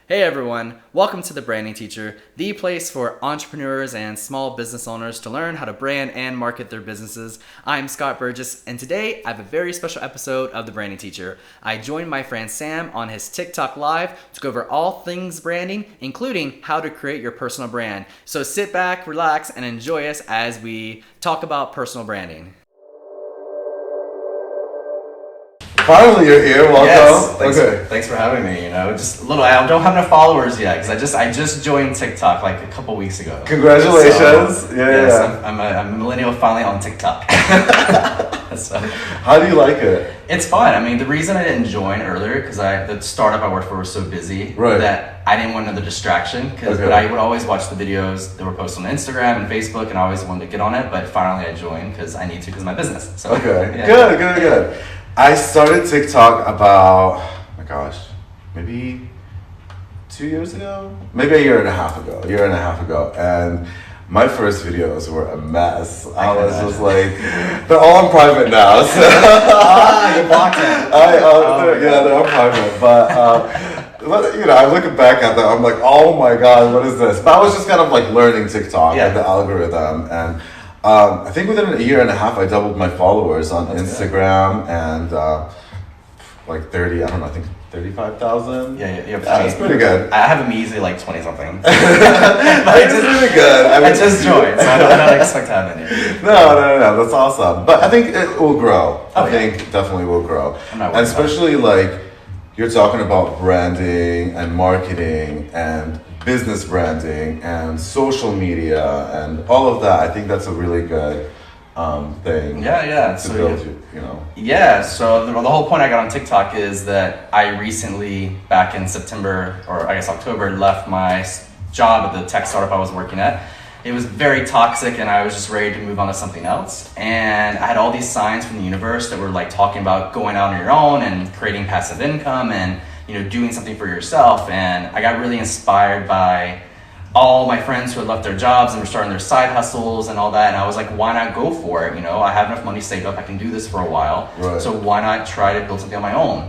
Hey everyone, welcome to The Branding Teacher, the place for entrepreneurs and small business owners to learn how to brand and market their businesses. I'm Scott Burgess, and today I have a very special episode of The Branding Teacher. I joined my friend Sam on his TikTok live to go over all things branding, including how to create your personal brand. So sit back, relax, and enjoy us as we talk about personal branding. Finally, you're here. Welcome. Yes, thanks for having me. Just a little. I don't have enough followers yet because I just joined TikTok like a couple weeks ago. Congratulations! So, I'm a millennial finally on TikTok. So, how do you like it? It's fun. I mean, the reason I didn't join earlier because the startup I worked for was so busy that I didn't want another distraction. But I would always watch the videos that were posted on Instagram and Facebook, and I always wanted to get on it. But finally, I joined because I need to because of my business. So, Good. I started TikTok about, maybe 2 years ago? Maybe a year and a half ago. And my first videos were a mess. I was just like, they're all on private now. So. You blocked it. They're on private. But I'm looking back at them, I'm like, oh my God, what is this? But I was just kind of like learning TikTok and the algorithm. And I think within a year and a half, I doubled my followers on Instagram and like 35,000. Yeah, that's pretty good. I have them easily like 20 something. It's really good. I just joined, so I don't expect to have any. No, that's awesome. But I think it will grow. I think definitely will grow. And especially like you're talking about branding and marketing and business branding and social media and all of that. I think that's a really good thing. To build, Yeah. So the whole point I got on TikTok is that I recently, back in September or I guess October, left my job at the tech startup I was working at. It was very toxic, and I was just ready to move on to something else. And I had all these signs from the universe that were like talking about going out on your own and creating passive income and doing something for yourself. And I got really inspired by all my friends who had left their jobs and were starting their side hustles and all that. And I was like, why not go for it? I have enough money saved up. I can do this for a while. So why not try to build something on my own?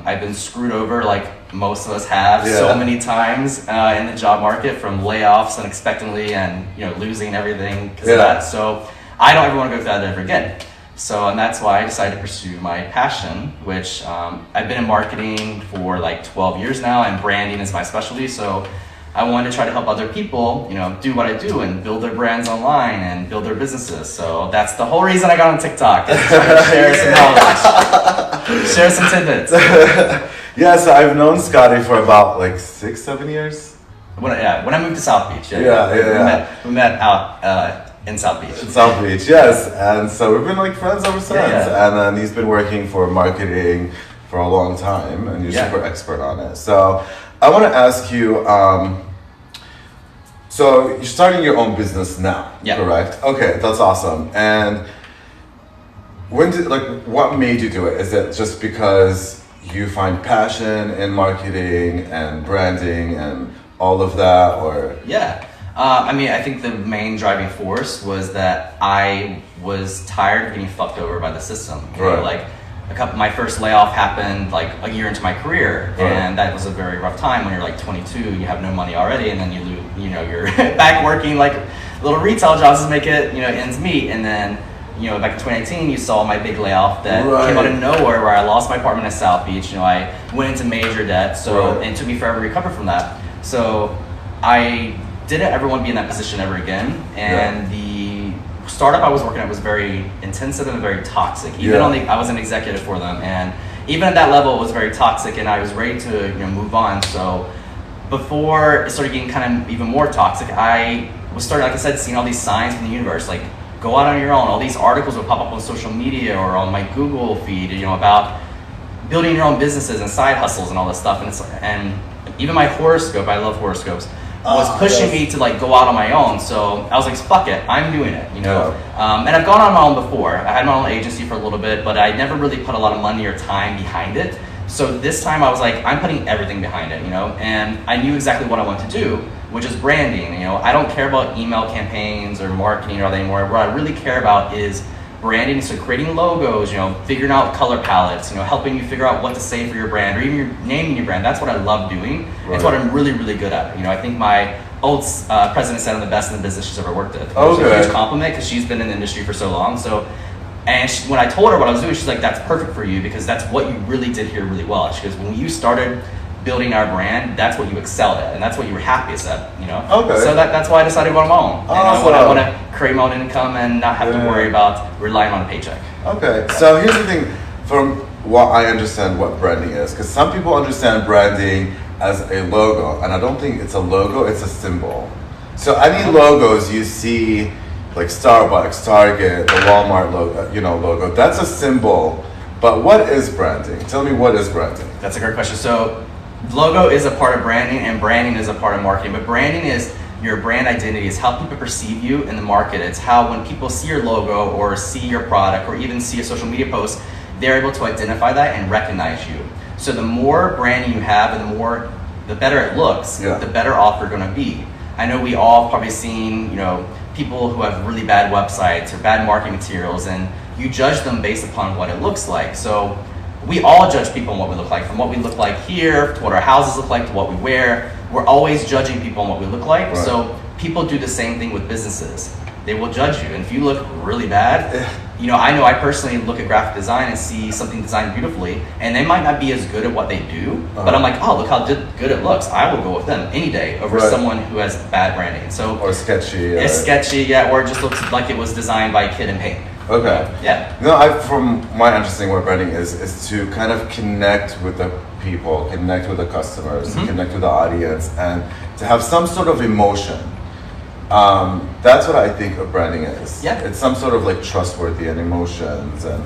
I've been screwed over like most of us have so many times in the job market, from layoffs unexpectedly and losing everything because of that. So I don't ever want to go through that ever again. And that's why I decided to pursue my passion, which I've been in marketing for like 12 years now, and branding is my specialty. So I wanted to try to help other people, do what I do and build their brands online and build their businesses. So that's the whole reason I got on TikTok, is to share some knowledge, share some tidbits. So I've known Scotty for about like 6-7 years. When I moved to South Beach. We met out in South Beach. In South Beach, yes. And so we've been like friends ever since. And then he's been working for marketing for a long time, and you're super expert on it. So I want to ask you, so you're starting your own business now, correct? Okay, that's awesome. And what made you do it? Is it just because you find passion in marketing and branding and all of that, or? I think the main driving force was that I was tired of getting fucked over by the system. My first layoff happened like a year into my career, and that was a very rough time when you're like 22, you have no money already, and then you're back working like little retail jobs to make it, ends meet. And then, back in 2019, you saw my big layoff that came out of nowhere, where I lost my apartment in South Beach. I went into major debt, and it took me forever to recover from that. So I didn't ever want to be in that position ever again. And the startup I was working at was very intensive and very toxic. I was an executive for them, and even at that level, it was very toxic, and I was ready to move on. So before it started getting kind of even more toxic, I was starting, like I said, seeing all these signs from the universe, like go out on your own. All these articles would pop up on social media or on my Google feed, about building your own businesses and side hustles and all this stuff. And even my horoscope, I love horoscopes, was pushing me to like go out on my own. So I was like, fuck it, I'm doing it, And I've gone on my own before. I had my own agency for a little bit, but I never really put a lot of money or time behind it. So this time I was like, I'm putting everything behind it, and I knew exactly what I wanted to do, which is branding. I don't care about email campaigns or marketing or that anymore. What I really care about is branding, so creating logos, figuring out color palettes, helping you figure out what to say for your brand, or even naming your brand. That's what I love doing. Right. It's what I'm really, really good at. I think my old president said I'm the best in the business she's ever worked with. It's a huge compliment because she's been in the industry for so long. And when I told her what I was doing, she's like, that's perfect for you because that's what you really did here really well. She goes, when you started building our brand, that's what you excelled at, and that's what you were happiest at, Okay. So that's why I decided to go on my own. I want to create my own income and not have to worry about relying on a paycheck. Okay. So here's the thing, from what I understand what branding is, because some people understand branding as a logo, and I don't think it's a logo, it's a symbol. So any logos you see, like Starbucks, Target, the Walmart logo, that's a symbol. But what is branding? Tell me, what is branding? That's a great question. So logo is a part of branding, and branding is a part of marketing. But branding is your brand identity. It's how people perceive you in the market. It's how when people see your logo or see your product or even see a social media post, they're able to identify that and recognize you. So the more branding you have and the better it looks, the better off you're going to be. I know we all probably seen, people who have really bad websites or bad marketing materials, and you judge them based upon what it looks like. So we all judge people on what we look like, from what we look like here, to what our houses look like, to what we wear. We're always judging people on what we look like. Right. So people do the same thing with businesses. They will judge you. And if you look really bad, I know I personally look at graphic design and see something designed beautifully, and they might not be as good at what they do, but I'm like, oh, look how good it looks. I will go with them any day over someone who has bad branding. So or sketchy. It's sketchy, or it just looks like it was designed by a kid in paint. Okay. Yeah. No, from my understanding, what branding is to kind of connect with the people, connect with the customers, connect with the audience, and to have some sort of emotion. That's what I think of branding is. Yeah. It's some sort of like trustworthy and emotions and.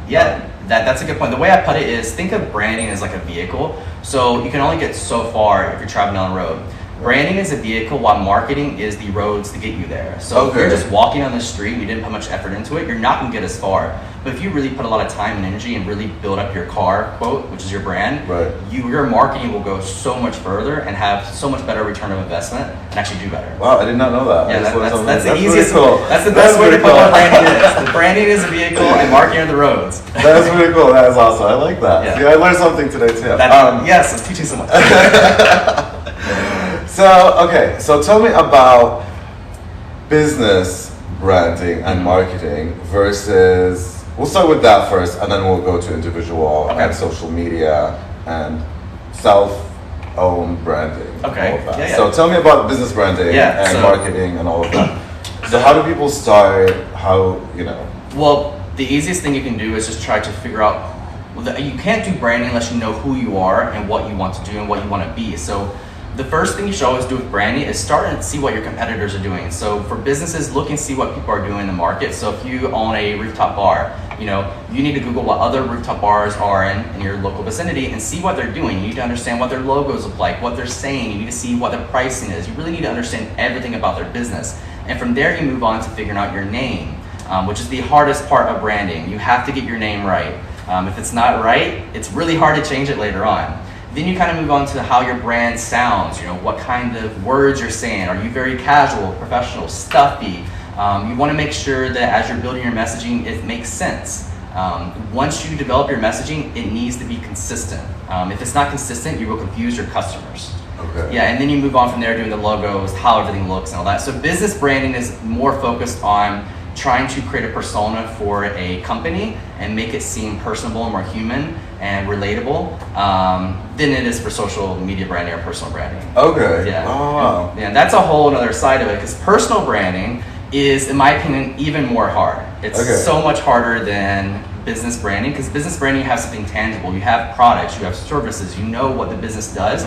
Yeah, that's a good point. The way I put it is, think of branding as like a vehicle. So you can only get so far if you're traveling down the road. Branding is a vehicle while marketing is the roads to get you there. So if you're just walking on the street and you didn't put much effort into it, you're not going to get as far. But if you really put a lot of time and energy and really build up your car quote, which is your brand, your marketing will go so much further and have so much better return of investment and actually do better. Wow, I did not know that. Yeah, that's the easiest. Cool. That's the best way to put what branding is. The branding is a vehicle and marketing are the roads. That's really cool. That is awesome. I like that. Yeah. See, I learned something today too. Yes, it's teaching so much. So tell me about business branding and marketing versus, we'll start with that first and then we'll go to individual and social media and self-owned branding. Okay. All of that. So tell me about business branding and marketing and all of that. So how do people start? Well, the easiest thing you can do is just try to figure out, you can't do branding unless you know who you are and what you want to do and what you want to be. So the first thing you should always do with branding is start and see what your competitors are doing. So for businesses, look and see what people are doing in the market. So if you own a rooftop bar, you need to Google what other rooftop bars are in your local vicinity and see what they're doing. You need to understand what their logos look like, what they're saying. You need to see what their pricing is. You really need to understand everything about their business. And from there, you move on to figuring out your name, which is the hardest part of branding. You have to get your name right. If it's not right, it's really hard to change it later on. Then you kind of move on to how your brand sounds, what kind of words you're saying. Are you very casual, professional, stuffy? You want to make sure that as you're building your messaging, it makes sense. Once you develop your messaging, it needs to be consistent. If it's not consistent, you will confuse your customers. Okay. Yeah, and then you move on from there doing the logos, how everything looks and all that. So business branding is more focused on trying to create a persona for a company and make it seem personable and more human and relatable than it is for social media branding or personal branding. Okay. Yeah. Oh, wow. Yeah, that's a whole other side of it, because personal branding is, in my opinion, even more hard. It's so much harder than business branding, because business branding, you have something tangible. You have products, you have services, you know what the business does,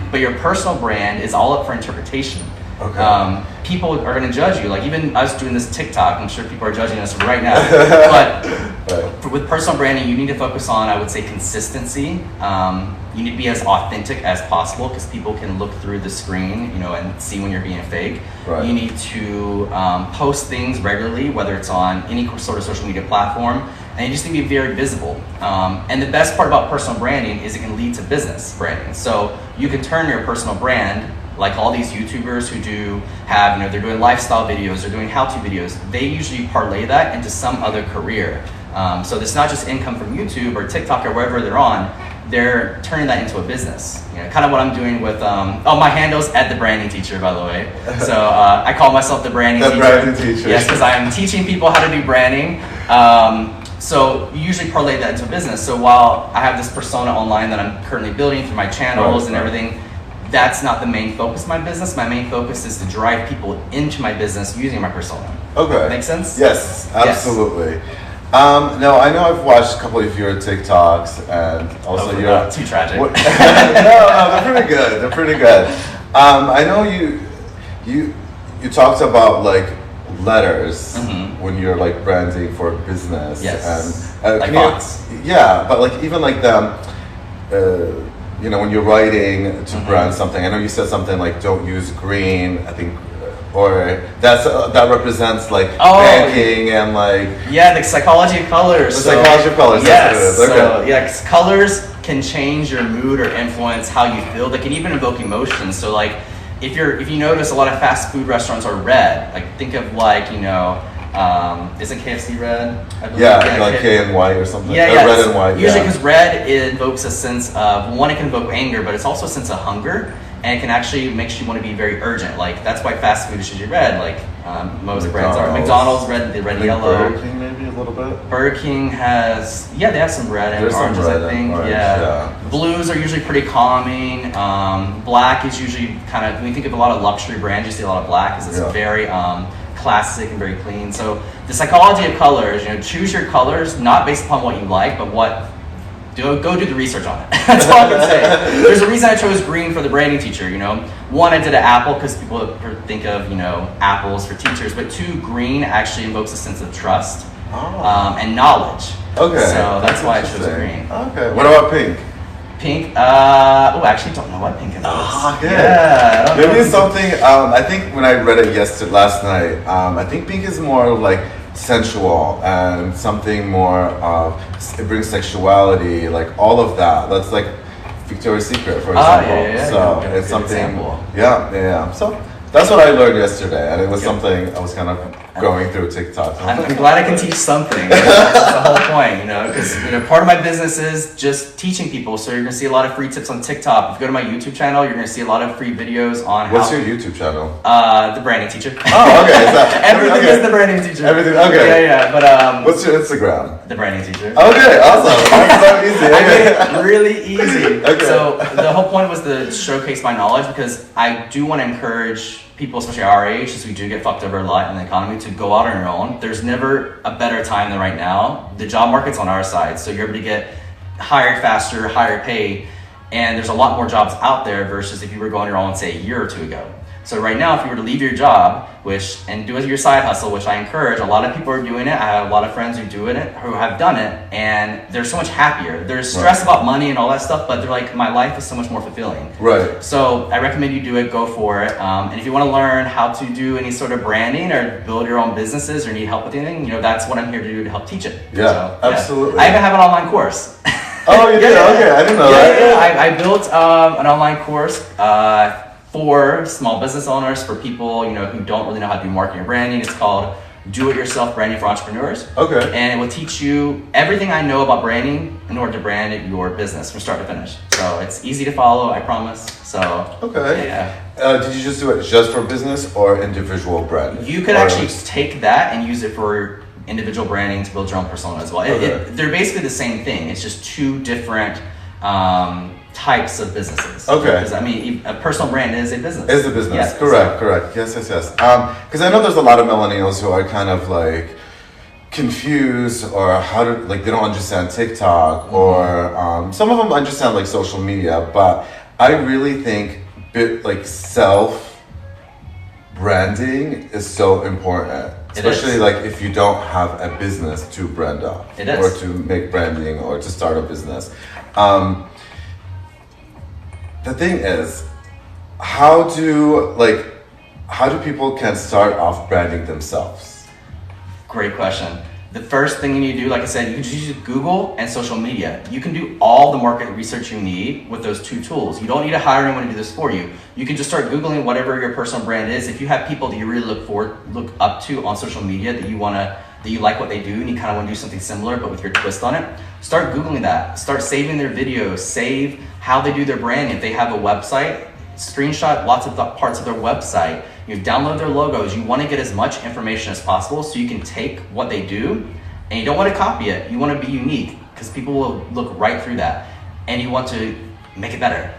but your personal brand is all up for interpretation. Okay. People are going to judge you. Like even us doing this TiiTok, I'm sure people are judging us right now. But with personal branding, you need to focus on, I would say, consistency. You need to be as authentic as possible, because people can look through the screen, and see when you're being fake. Right. You need to post things regularly, whether it's on any sort of social media platform, and you just need to be very visible. And the best part about personal branding is it can lead to business branding. So you can turn your personal brand Like all these YouTubers who they're doing lifestyle videos, they're doing how-to videos. They usually parlay that into some other career. So it's not just income from YouTube or TikTok or wherever they're on. They're turning that into a business. Kind of what I'm doing with, my handle's @thebrandingteacher, by the way. So I call myself the branding teacher. Branding teacher. Yes, because I am teaching people how to do branding. So you usually parlay that into a business. So while I have this persona online that I'm currently building through my channels and everything, that's not the main focus of my business. My main focus is to drive people into my business using my persona. Okay. Make sense? Yes, absolutely. Yes. No, I know I've watched a couple of your TikToks, and also you're too tragic. No, they're pretty good. They're pretty good. I know you talked about like letters when you're like branding for business. Yes. And like fonts. Yeah, but like even like them. When you're writing to brand something, I know you said something like don't use green. I think. Or that represents like banking and like the psychology of colors. The psychology of colors. Yes. Okay. So 'cause colors can change your mood or influence how you feel. They can even evoke emotions. So like if you notice a lot of fast food restaurants are red. Like think of isn't KFC red? Like K and white or something. Yeah. Red and white. Usually because red invokes a sense of it can evoke anger, but it's also a sense of hunger. And it can actually makes you want to be very urgent. Like that's why fast food is usually red. Like most brands are. McDonald's red, the red and yellow. Burger King maybe a little bit. Burger King has they have some red and oranges. I think Blues are usually pretty calming. Black is usually kind of when you think of a lot of luxury brands, you see a lot of black because it's very classic and very clean. So the psychology of colors. Choose your colors not based upon what you like, but what. Go do the research on it. That's all I can say. There's a reason I chose green for the branding teacher. One, I did an apple because people think of apples for teachers, but two, green actually invokes a sense of trust and knowledge. Okay. So that's why I chose green. Okay. What about pink? Pink. I actually don't know what pink is. Okay. Yeah. Maybe it's something. I think when I read it last night, I think pink is more like sensual and something more it brings sexuality, like all of that. That's like Victoria's Secret, for example. So it's something. So that's what I learned yesterday, and it was something I was kind of going through TikTok. I'm glad I can teach something. That's the whole point, because part of my business is just teaching people. So you're gonna see a lot of free tips on TikTok. If you go to my YouTube channel, you're gonna see a lot of free videos on. What's your YouTube channel? The Branding Teacher. Oh, okay. Everything is the Branding Teacher. Everything. Okay. Yeah. But what's your Instagram? The Branding Teacher. Okay, awesome. That's so easy. I made it really easy. Okay. So the whole point was to showcase my knowledge because I do want to encourage people, especially our age, as we do get fucked over a lot in the economy, to go out on your own. There's never a better time than right now. The job market's on our side, so you're able to get hired faster, higher pay, and there's a lot more jobs out there versus if you were going on your own, say, a year or two ago. So right now, if you were to leave your job, and do it as your side hustle, which I encourage, a lot of people are doing it. I have a lot of friends who have done it, and they're so much happier. There's stress about money and all that stuff, but they're like, my life is so much more fulfilling. Right. So I recommend you do it, go for it. And if you want to learn how to do any sort of branding or build your own businesses or need help with anything, that's what I'm here to do to help teach it. Yeah, absolutely. I even have an online course. Oh, you did? Okay, I didn't know that. I built an online course for small business owners, for people who don't really know how to do marketing or branding. It's called Do-It-Yourself Branding for Entrepreneurs. Okay. And it will teach you everything I know about branding in order to brand your business from start to finish. So it's easy to follow, I promise. So okay. Yeah. Did you just do it just for business or individual branding? You could actually take that and use it for individual branding to build your own persona as well. Okay. They're basically the same thing. It's just two different types of businesses. Okay. Because a personal brand is a business. Is a business. Yes, Correct. Yes. Because I know there's a lot of millennials who are kind of like confused or they don't understand TikTok or some of them understand like social media, but I really think self branding is so important. Especially like if you don't have a business to brand up or to make branding or to start a business. The thing is, how do people can start off branding themselves? Great question. the first thing you need to do, like I said, you can just use Google and social media. You can do all the market research you need with those 2 tools. You don't need to hire anyone to do this for you. You can just start Googling whatever your personal brand is. If you have people that you really look up to on social media that you like what they do and you kind of want to do something similar but with your twist on it, start Googling that. Start saving their videos, save how they do their branding. If they have a website, screenshot lots of parts of their website. You download their logos. You want to get as much information as possible so you can take what they do, and you don't want to copy it. You want to be unique because people will look right through that, and you want to make it better.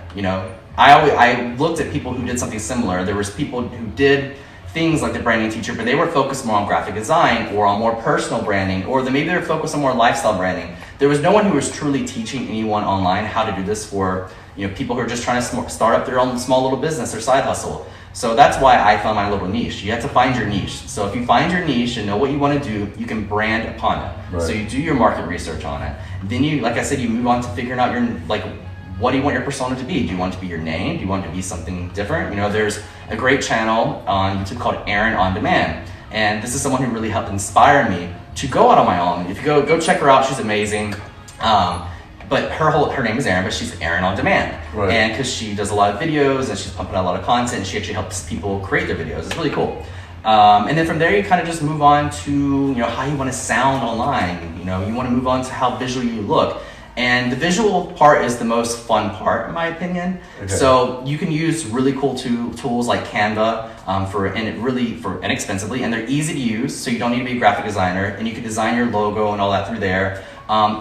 I looked at people who did something similar. There was people who did things like the branding teacher, but they were focused more on graphic design or on more personal branding, or maybe they were focused on more lifestyle branding. There was no one who was truly teaching anyone online how to do this for people who are just trying to start up their own small little business or side hustle. So that's why I found my little niche. You have to find your niche. So if you find your niche and know what you want to do, you can brand upon it. Right. So you do your market research on it. Then you, like I said, you move on to figuring out what do you want your persona to be? Do you want it to be your name? Do you want it to be something different? There's a great channel on YouTube called Erin On Demand. And this is someone who really helped inspire me to go out on my own. If you go check her out, she's amazing. But her name is Erin, but she's Erin On Demand. Right. And because she does a lot of videos and she's pumping out a lot of content, and she actually helps people create their videos. It's really cool. And then from there, you kind of just move on to how you want to sound online. You want to move on to how visually you look. And the visual part is the most fun part, in my opinion. Okay. So you can use really cool tools like Canva for inexpensively, and they're easy to use. So you don't need to be a graphic designer, and you can design your logo and all that through there.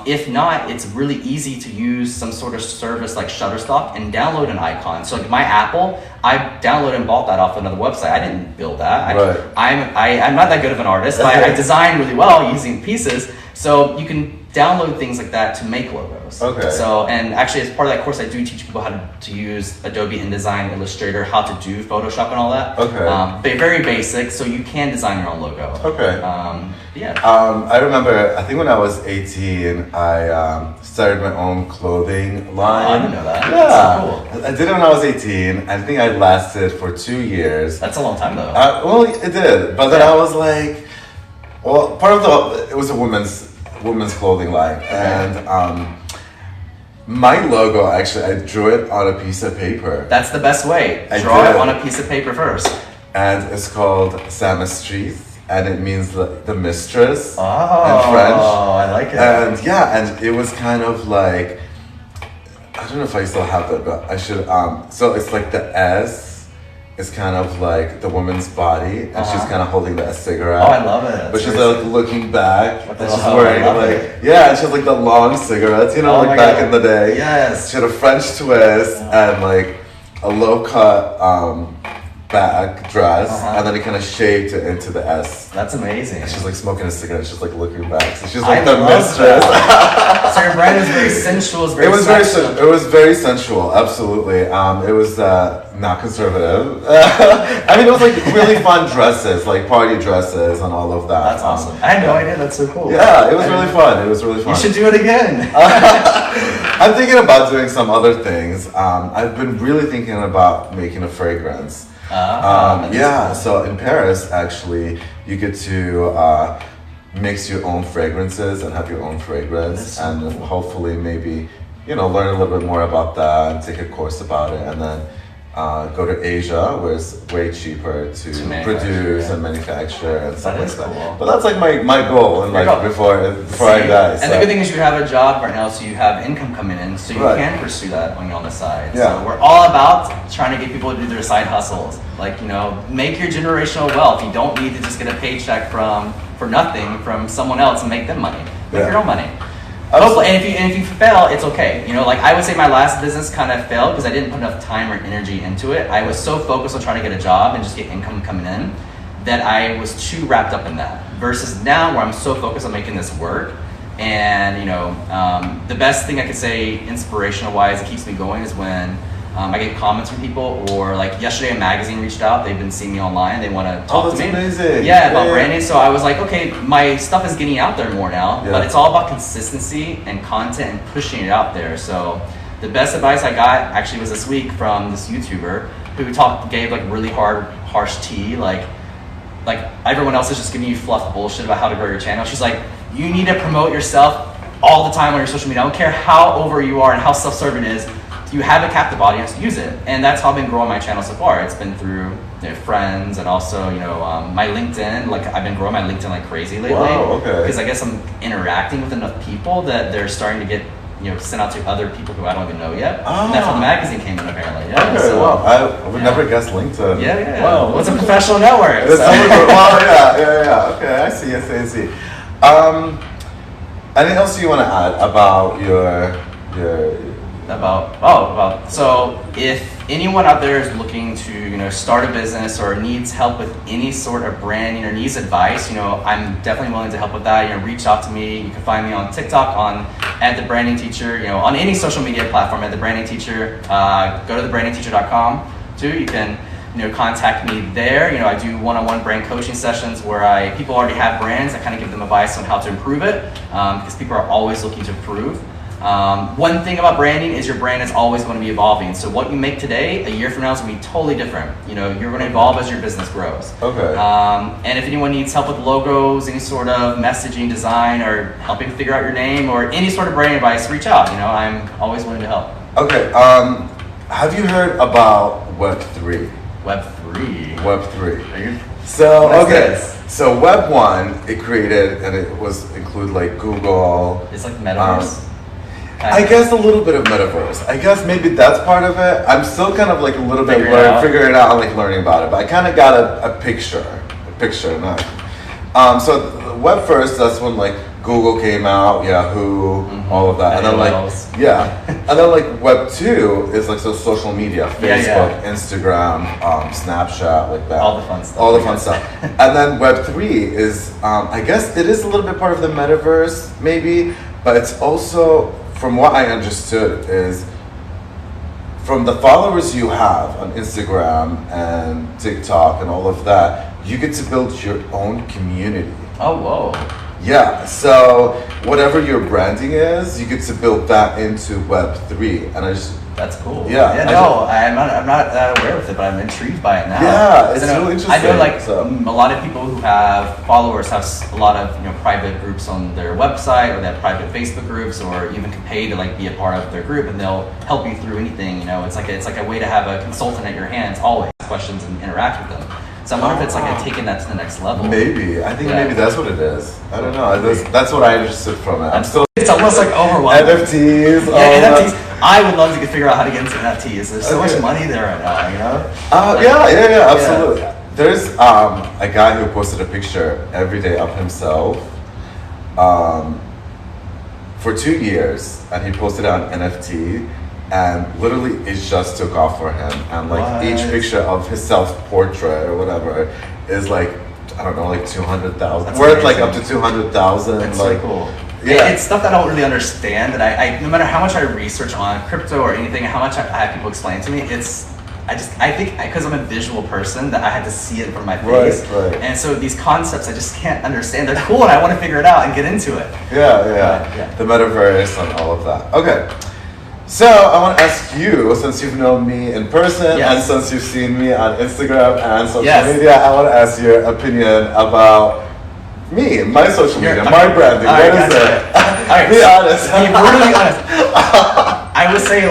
If not, it's really easy to use some sort of service like Shutterstock and download an icon. So like my Apple, I downloaded and bought that off another website. I didn't build that. Right. I'm not that good of an artist, but I design really well using pieces. So you can download things like that to make logos. Okay. So, and actually as part of that course, I do teach people how to use Adobe InDesign, Illustrator, how to do Photoshop and all that. Okay. Very basic, so you can design your own logo. Okay. Yeah. I remember, I think when I was 18, I started my own clothing line. Oh, I didn't know that. Yeah. That's so cool. I did it when I was 18. I think I lasted for 2 years. That's a long time though. Well, it did. But then I was like, well, it was a women's clothing line. Okay. And my logo, actually, I drew it on a piece of paper. That's the best way. Draw it on a piece of paper first. And it's called Samistrith. And it means the mistress in French. Oh, I like it. And yeah, and it was kind of like, I don't know if I still have that, but I should. So it's like the S is kind of like the woman's body, and she's kind of holding a cigarette. Oh, I love it. But she's like looking back, and she's I wearing love like it. and she has like the long cigarettes, like back in the day. Yes. She had a French twist and like a low cut back dress, and then he kind of shaved it into the S. That's amazing. And she's like smoking a cigarette, she's like looking back. So she's like the mistress. So your brand is very sensual, it was very sensual, absolutely. It was not conservative. I mean, it was like really fun dresses, like party dresses and all of that. That's awesome. I had no idea. That's so cool. Yeah, it was really fun. It was really fun. You should do it again. I'm thinking about doing some other things. I've been really thinking about making a fragrance. Cool. So in Paris, actually, you get to mix your own fragrances and have your own fragrance, and hopefully maybe learn a little bit more about that, take a course about it, and then go to Asia, where it's way cheaper to produce and manufacture and stuff like that. Cool. But that's like my goal in life before I die. And the good thing is you have a job right now, so you have income coming in, so you can pursue that on the side. Yeah. So we're all about trying to get people to do their side hustles. Like, make your generational wealth. You don't need to just get a paycheck for nothing from someone else and make them money. Make your own money. Hopefully, and if you fail, it's okay. Like I would say my last business kind of failed because I didn't put enough time or energy into it. I was so focused on trying to get a job and just get income coming in that I was too wrapped up in that. Versus now where I'm so focused on making this work. And the best thing I could say inspirational wise that keeps me going is when I get comments from people, or like yesterday a magazine reached out. They've been seeing me online. They want to talk to me. Amazing. Yeah, about branding. So I was like, okay, my stuff is getting out there more now, but it's all about consistency and content and pushing it out there. So the best advice I got actually was this week from this YouTuber who gave like really harsh tea, like everyone else is just giving you fluff bullshit about how to grow your channel. She's like, you need to promote yourself all the time on your social media. I don't care how over you are and how self-serving it is. You have a captive audience, use it. And that's how I've been growing my channel so far. It's been through friends and also, my LinkedIn. Like I've been growing my LinkedIn like crazy lately. Wow, okay. Because I guess I'm interacting with enough people that they're starting to get sent out to other people who I don't even know yet. And that's how the magazine came in apparently. Yeah. Okay, so, I would never guess LinkedIn. Yeah. Wow. Well, it's a professional network. So. Yeah. Okay, I see. Anything else you want to add about your so if anyone out there is looking to start a business or needs help with any sort of branding or needs advice, I'm definitely willing to help with that. Reach out to me. You can find me on TikTok at the Branding Teacher, on any social media platform at the Branding Teacher. Go to thebrandingteacher.com too. You can contact me there. I do one-on-one brand coaching sessions where people already have brands. I kind of give them advice on how to improve it because people are always looking to improve. One thing about branding is your brand is always going to be evolving. So what you make today, a year from now is going to be totally different. You're going to evolve as your business grows. Okay. And if anyone needs help with logos, any sort of messaging, design, or helping figure out your name, or any sort of brand advice, reach out. I'm always willing to help. Okay. Have you heard about Web3? Web3. So okay. So Web 1, it created and it include like Google. It's like metaverse. I guess a little bit of metaverse. I guess maybe that's part of it. I'm still kind of like a little bit figuring it out and like learning about it. But I kind of got a picture, so web first, that's when like Google came out, Yahoo, all of that, and then and then like Web 2 is like social media, Facebook, Instagram, Snapchat, like that. All the fun stuff. And then Web 3 is, I guess it is a little bit part of the metaverse, maybe, but it's also, from what I understood, is from the followers you have on Instagram and TiiTok and all of that, you get to build your own community. Oh, whoa. Yeah, so whatever your branding is, you get to build that into Web 3, and that's cool. Yeah. I'm not aware of it, but I'm intrigued by it now. Yeah, it's really interesting. I know a lot of people who have followers have a lot of private groups on their website, or they have private Facebook groups, or even can pay to be a part of their group, and they'll help you through anything. It's like a way to have a consultant at your hands, always questions and interact with them. So I wonder if it's taking that to the next level. Maybe. I think maybe that's what it is. I don't know. That's what I understood from it. It's almost like overwhelming. NFTs. NFTs. I would love to figure out how to get into NFTs. There's so much money there right now, absolutely. There's a guy who posted a picture every day of himself for 2 years, and he posted it on NFT. And literally, it just took off for him. And each picture of his self-portrait or whatever is like 200,000. Worth up to 200,000. That's so cool. Yeah, it's stuff that I don't really understand. That I no matter how much I research on crypto or anything, how much I have people explain to me, I think because I'm a visual person that I had to see it in front of my face. Right. And so these concepts I just can't understand. They're cool, and I want to figure it out and get into it. Yeah. The metaverse and all of that. Okay. So I want to ask you, since you've known me in person and since you've seen me on Instagram and social media, I want to ask your opinion about me, my social media, my branding. What is it? Be honest. Be brutally honest. I would say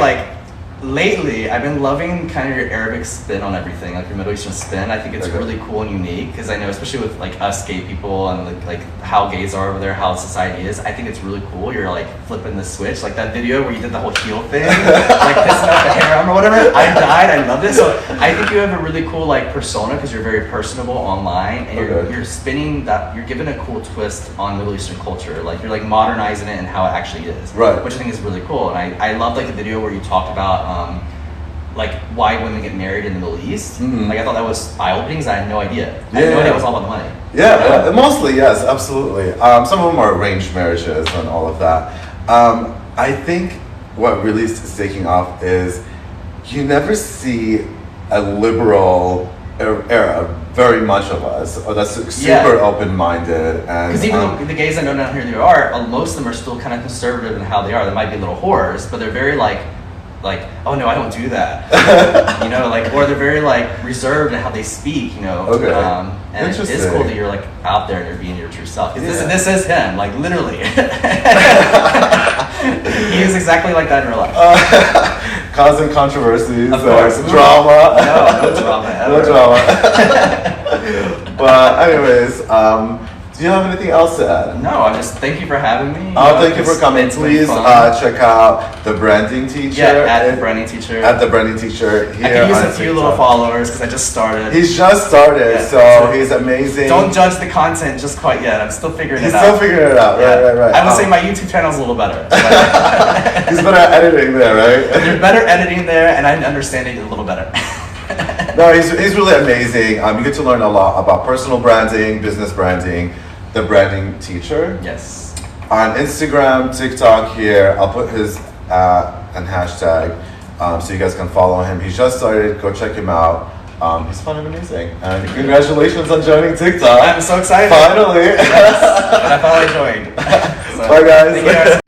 lately, I've been loving kind of your Arabic spin on everything, your Middle Eastern spin. I think it's really cool and unique because I know, especially with us gay people and like how gays are over there, how society is. I think it's really cool. You're flipping the switch, that video where you did the whole heel thing, pissing out the harem or whatever. I died. I loved it. So I think you have a really cool persona because you're very personable online, and you're spinning that. You're giving a cool twist on Middle Eastern culture. You're modernizing it and how it actually is, which I think is really cool. And I love the video where you talked about why women get married in the Middle East. I thought that was eye-opening because I had no idea. I had no idea it was all about the money. Yeah, mostly, yes, absolutely. Some of them are arranged marriages and all of that. I think what really is taking off is you never see a liberal era, very much of us, or that's super open-minded. Because even the gays I know down here, most of them are still kind of conservative in how they are. They might be little whores, but they're very like, oh no, I don't do that. You know, like, or they're very like reserved in how they speak, you know. Okay. And it is cool that you're like out there and you're being your true self. 'Cause this is him, like literally. He is exactly like that in real life. Causing controversies, of course. Drama. No drama ever. No drama. But anyways, do you have anything else to add? No, I just thank you for having me. Thank you for coming. Please check out the Branding Teacher. Yeah, at the Branding Teacher. At the Branding Teacher here. I can use a few little followers because I just started. He's just started, yeah, so he's amazing. Don't judge the content just quite yet. I'm still figuring it out. He's still figuring it out. Yeah. Right. I would say my YouTube channel is a little better. He's better at editing there, right? You're better editing there, and I'm understanding it a little better. No, he's really amazing. You get to learn a lot about personal branding, business branding. The Branding Teacher. Yes. On Instagram, TikTok here. I'll put his and hashtag so you guys can follow him. He just started. Go check him out. He's fun and amazing. And congratulations on joining TikTok. I'm so excited. Finally. Yes. And I finally joined. So, bye guys.